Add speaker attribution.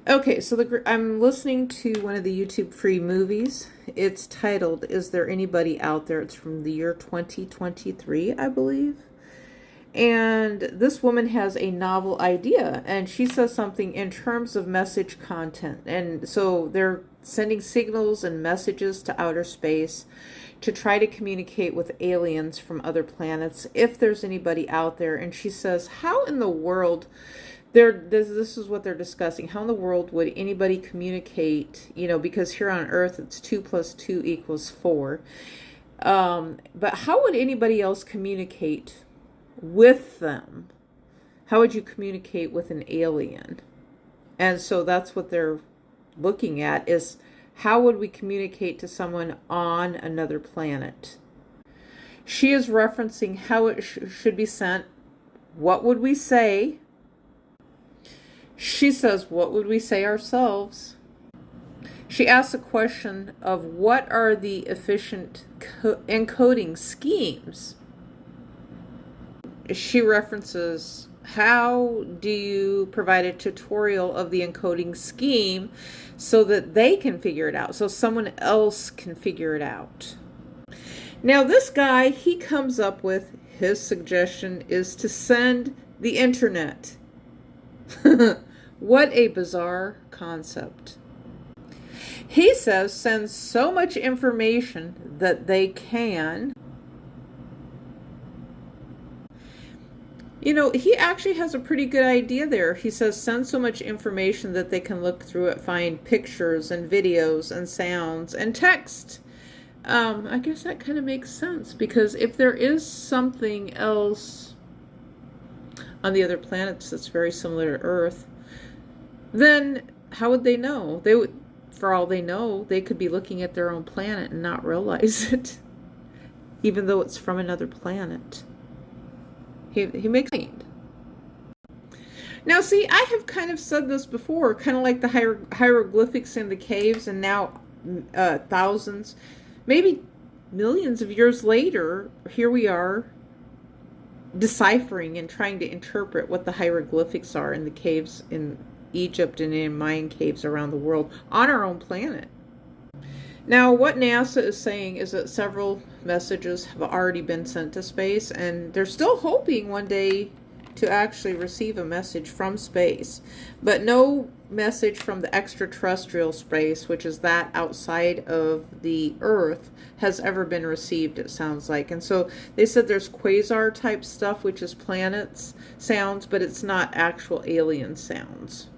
Speaker 1: Okay, so I'm listening to one of the YouTube free movies. It's titled, Is There Anybody Out There? It's from the year 2023, I believe. And this woman has a novel idea, and she says something in terms of message content. And so they're sending signals and messages to outer space to try to communicate with aliens from other planets, if there's anybody out there. And she says, how in the world, this is what they're discussing, how in the world would anybody communicate, because here on Earth it's 2 + 2 = 4. But how would anybody else communicate with them? How would you communicate with an alien? And so that's what they're looking at, is how would we communicate to someone on another planet? She is referencing how it should be sent. What would we say? She says, what would we say ourselves? She asks a question of what are the efficient encoding schemes? She references, how do you provide a tutorial of the encoding scheme so that they can figure it out, so someone else can figure it out? Now this guy, he comes up with, his suggestion is to send the internet. What a bizarre concept. He says send so much information that they can. He actually has a pretty good idea there. He says send so much information that they can look through it, find pictures and videos and sounds and text. I guess that kind of makes sense, because if there is something else on the other planets that's very similar to Earth, then how would they know? For all they know, they could be looking at their own planet and not realize it, even though it's from another planet. He makes it. Now, see, I have kind of said this before, kind of like the hieroglyphics in the caves, and now thousands, maybe millions of years later, here we are deciphering and trying to interpret what the hieroglyphics are in the caves in Egypt and in Mayan caves around the world on our own planet. Now, what NASA is saying is that several messages have already been sent to space, and they're still hoping one day to actually receive a message from space, but no message from the extraterrestrial space, which is that outside of the Earth, has ever been received, it sounds like. And so they said there's quasar type stuff, which is planets sounds, but it's not actual alien sounds.